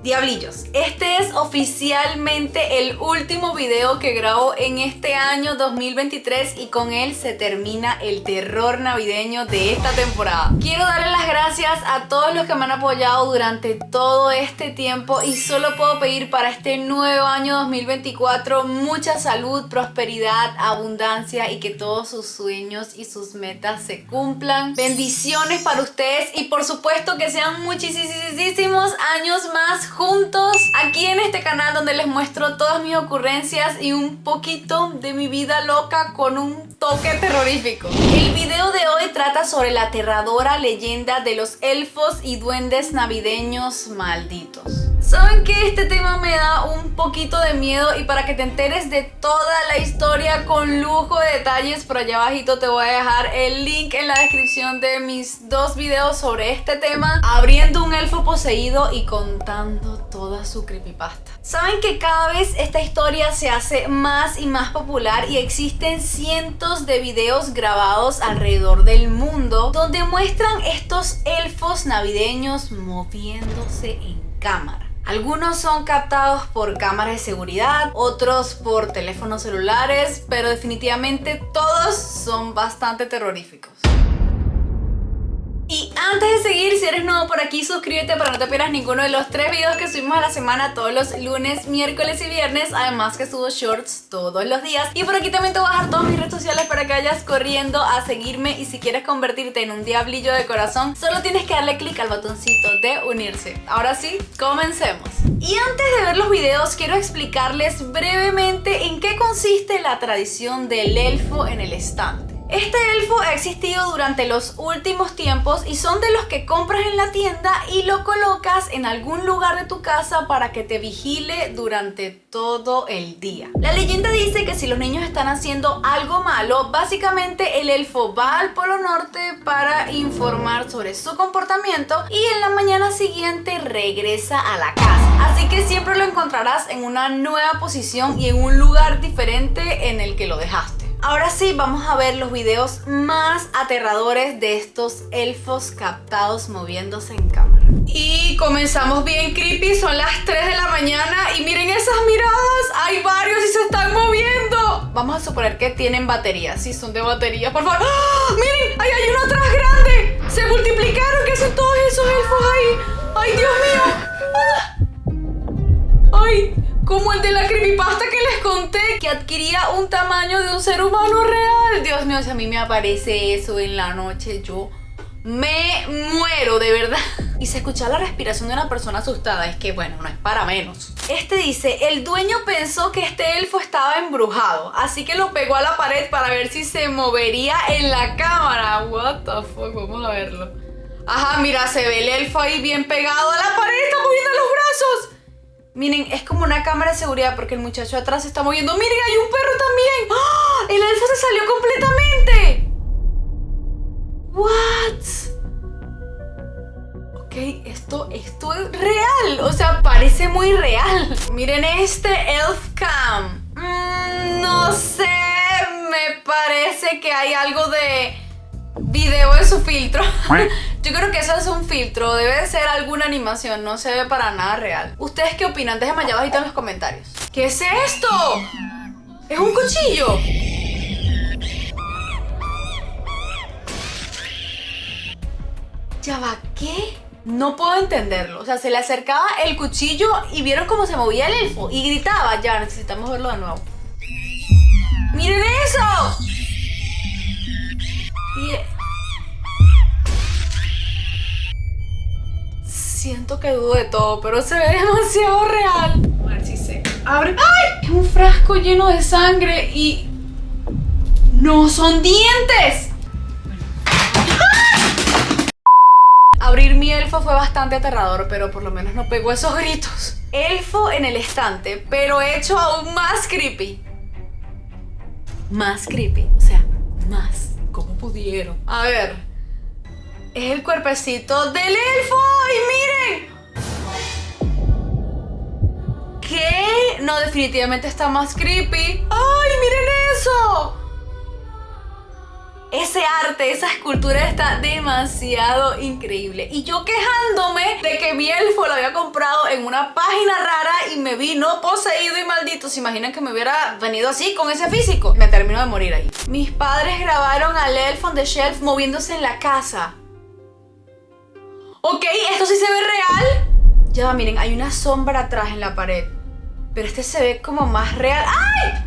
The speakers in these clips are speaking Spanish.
Diablillos, este es oficialmente el último video que grabo en este año 2023 y con él se termina el terror navideño de esta temporada. Quiero darle las gracias a todos los que me han apoyado durante todo este tiempo y solo puedo pedir para este nuevo año 2024 mucha salud, prosperidad, abundancia y que todos sus sueños y sus metas se cumplan. Bendiciones para ustedes y por supuesto que sean muchísimos años más juntos aquí en este canal donde les muestro todas mis ocurrencias y un poquito de mi vida loca con un toque terrorífico. El video de hoy trata sobre la aterradora leyenda de los elfos y duendes navideños malditos. Saben que este tema me da un poquito de miedo y para que te enteres de toda la historia con lujo de detalles, por allá abajito te voy a dejar el link en la descripción de mis dos videos sobre este tema, abriendo un elfo poseído y contando toda su creepypasta. Saben que cada vez esta historia se hace más y más popular y existen cientos de videos grabados alrededor del mundo donde muestran estos elfos navideños moviéndose en cámara. Algunos son captados por cámaras de seguridad, otros por teléfonos celulares, pero definitivamente todos son bastante terroríficos. Y antes de seguir, si eres nuevo por aquí, suscríbete para no te pierdas ninguno de los 3 videos que subimos a la semana todos los lunes, miércoles y viernes. Además que subo shorts todos los días. Y por aquí también te voy a dejar todas mis redes sociales para que vayas corriendo a seguirme. Y si quieres convertirte en un diablillo de corazón, solo tienes que darle clic al botoncito de unirse. Ahora sí, comencemos. Y antes de ver los videos, quiero explicarles brevemente en qué consiste la tradición del elfo en el estante. Este elfo ha existido durante los últimos tiempos y son de los que compras en la tienda y lo colocas en algún lugar de tu casa para que te vigile durante todo el día. La leyenda dice que si los niños están haciendo algo malo, básicamente el elfo va al Polo Norte para informar sobre su comportamiento y en la mañana siguiente regresa a la casa. Así que siempre lo encontrarás en una nueva posición y en un lugar diferente en el que lo dejaste. Ahora sí, vamos a ver los videos más aterradores de estos elfos captados moviéndose en cámara. Y comenzamos bien creepy, son las 3 de la mañana y miren esas miradas, hay varios y se están moviendo. Vamos a suponer que tienen batería, si son de batería, por favor. ¡Ah! Miren, ahí hay uno atrás grande, se multiplicaron, ¿qué hacen todos esos elfos ahí? ¡Ay, Dios mío! ¡Ah! ¡Ay! Como el de la creepypasta que les conté, que adquiría un tamaño de un ser humano real. Dios mío, si a mí me aparece eso en la noche, yo me muero, de verdad. Y se escucha la respiración de una persona asustada. Es que, bueno, no es para menos. Este dice, el dueño pensó que este elfo estaba embrujado, así que lo pegó a la pared para ver si se movería en la cámara. What the fuck, vamos a verlo. Ajá, mira, se ve el elfo ahí bien pegado a la pared, está moviendo los brazos. Miren, es como una cámara de seguridad porque el muchacho atrás se está moviendo. ¡Miren, hay un perro también! ¡Oh! ¡El elfo se salió completamente! ¿What? Ok, esto es real. O sea, parece muy real. Miren este elf cam. No sé, me parece que hay algo de video en su filtro. Yo creo que eso es un filtro, debe de ser alguna animación, no se ve para nada real. ¿Ustedes qué opinan? Déjenme allá abajito en los comentarios. ¿Qué es esto? ¿Es un cuchillo? Ya va, ¿qué? No puedo entenderlo. O sea, se le acercaba el cuchillo y vieron cómo se movía el elfo y gritaba. Ya, necesitamos verlo de nuevo. ¡Miren eso! Siento que dudo de todo, pero se ve demasiado real. A ver si se abre. ¡Ay! Es un frasco lleno de sangre y... ¡no son dientes! ¡Ah! Abrir mi elfo fue bastante aterrador, pero por lo menos no pegó esos gritos. Elfo en el estante, pero hecho aún más creepy. Más creepy, o sea, más. ¿Cómo pudieron? A ver... es el cuerpecito del elfo. ¡Y miren! ¿Qué? No, definitivamente está más creepy. ¡Ay, miren eso! ese arte, esa escultura está demasiado increíble. Y yo quejándome de que mi elfo lo había comprado en una página rara y me vino poseído y maldito. ¿Se imaginan que me hubiera venido así con ese físico? Me termino de morir ahí. Mis padres grabaron al Elf on the Shelf moviéndose en la casa. Ok, esto sí se ve real. Ya va, miren, hay una sombra atrás en la pared. Pero este se ve como más real. ¡Ay!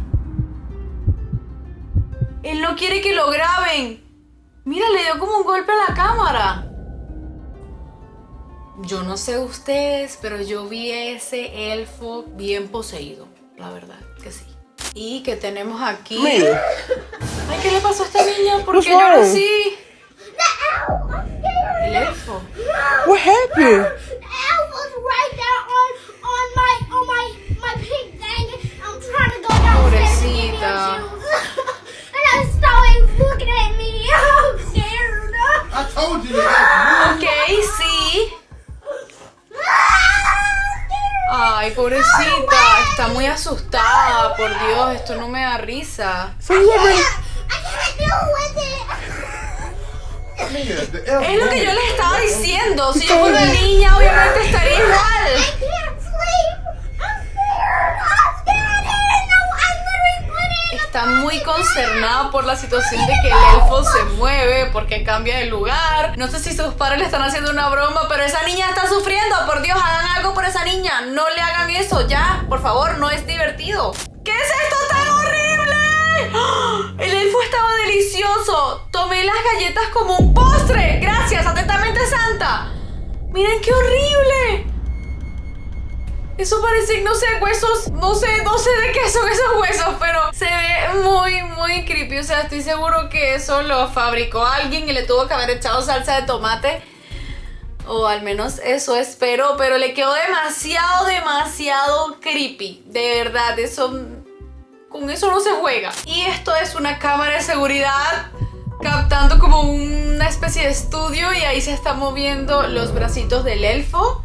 Él no quiere que lo graben. Mira, le dio como un golpe a la cámara. Yo no sé ustedes, pero yo vi ese elfo bien poseído. La verdad que sí. ¿Y qué tenemos aquí? Mira. Ay, ¿qué le pasó a esta niña? ¿Por qué llora así? El elfo. What happened? The elf was right there on my pink thing. I'm trying to go downstairs and get Pobrecita. him shoes. And I saw him looking at me. I'm scared. I told you that. Ok, sí. Ay, pobrecita. Está muy asustada. Por Dios, esto no me da risa. So you already... I can't deal with it. Mia, the elf Es lo que yo moved. les estaba diciendo. Si yo fuera niña, obviamente estaría I igual. can't sleep. I'm scared. I'm scared. No, I literally put it. Está muy concernada por la situación de que el elfo se mueve porque cambia de lugar. No sé si sus padres le están haciendo una broma, pero esa niña está sufriendo. Por Dios, hagan algo por esa niña. No le hagan eso, ya. Por favor, no es divertido. ¿Qué es esto tan horrible? ¡Ah! El elfo estaba delicioso. Tomé las galletas como un postre. Gracias, atentamente Santa. Miren qué horrible. Eso parece, no sé, huesos, no sé de qué son esos huesos, pero se ve muy creepy. O sea, estoy seguro que eso lo fabricó alguien y le tuvo que haber echado salsa de tomate. O al menos eso espero, pero le quedó demasiado creepy. De verdad, eso, con eso no se juega. Y esto es una cámara de seguridad captando como una especie de estudio y ahí se están moviendo los bracitos del elfo.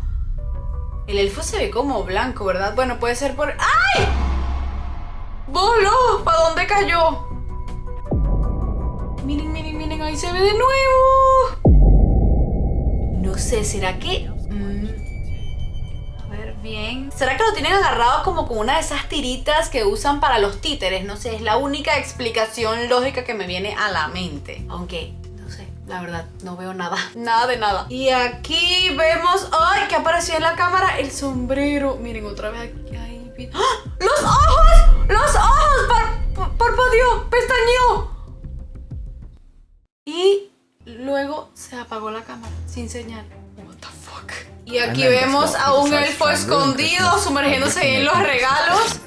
El elfo se ve como blanco, ¿verdad? Bueno, puede ser por... ¡Ay! ¡Voló! ¿Para dónde cayó? Miren, ahí se ve de nuevo. No sé, ¿será que...? A ver, bien. ¿Será que lo tienen agarrado como con una de esas tiritas que usan para los títeres? No sé, es la única explicación lógica que me viene a la mente. Aunque... la verdad, no veo nada. Nada de nada. Y aquí vemos... ¡Ay! ¿Qué apareció en la cámara? El sombrero. Miren, otra vez aquí. Ay, ¡ah! ¡Los ojos! ¡Los ojos! ¡Parpadeó! ¡Pestañeó! Y luego se apagó la cámara. Sin señal. What the fuck. Y aquí vemos a un elfo escondido sumergiéndose en los regalos.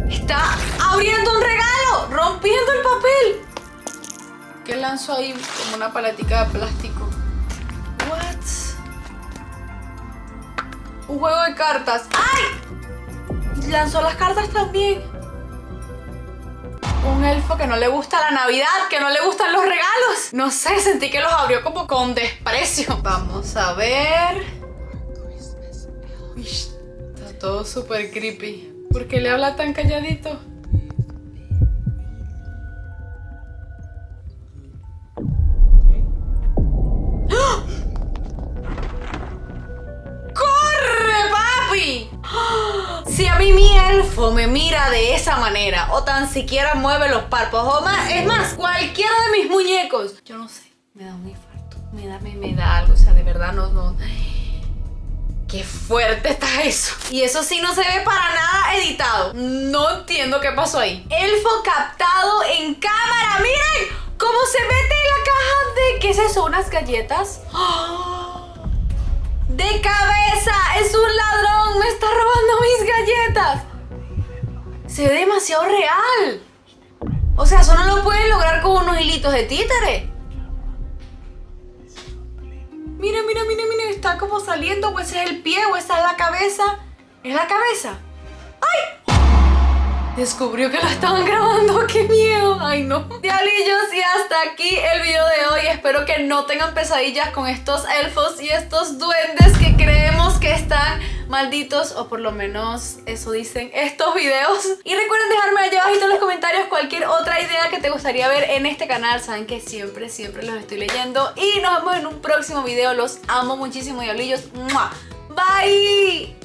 Está abriendo un regalo. Rompiendo el papel. ¿Qué lanzó ahí? Como una palatica de plástico. What? Un juego de cartas. ¡Ay! Lanzó las cartas también. Un elfo que no le gusta la Navidad, que no le gustan los regalos. No sé, sentí que los abrió como con desprecio. Vamos a ver. Uy, está todo súper creepy. ¿Por qué le habla tan calladito? Si a mí mi elfo me mira de esa manera o tan siquiera mueve los párpados o más, es más, cualquiera de mis muñecos, yo no sé, me da un infarto, me da algo, o sea, de verdad no. Qué fuerte está eso. Y eso sí no se ve para nada editado. No entiendo qué pasó ahí. Elfo captado en cámara. Miren cómo se mete en la caja de... ¿Qué es eso? ¿Unas galletas? ¡Oh! ¡De cabeza! ¡Es un ladrón! ¡Me está robando mis galletas! Se ve demasiado real. O sea, eso no lo pueden lograr con unos hilitos de títere. Mira, está como saliendo, o ese es el pie, o esa es la cabeza. ¿Es la cabeza? ¡Ay! Descubrió que lo estaban grabando, ¡qué miedo! ¡Ay, no! Diablillos, y hasta aquí el video de hoy. Espero que no tengan pesadillas con estos elfos y estos duendes que creemos que están malditos, o por lo menos eso dicen estos videos. Y recuerden dejarme allá abajito en los comentarios cualquier otra idea que te gustaría ver en este canal. Saben que siempre los estoy leyendo. Y nos vemos en un próximo video. Los amo muchísimo, diablillos. ¡Mua! Bye.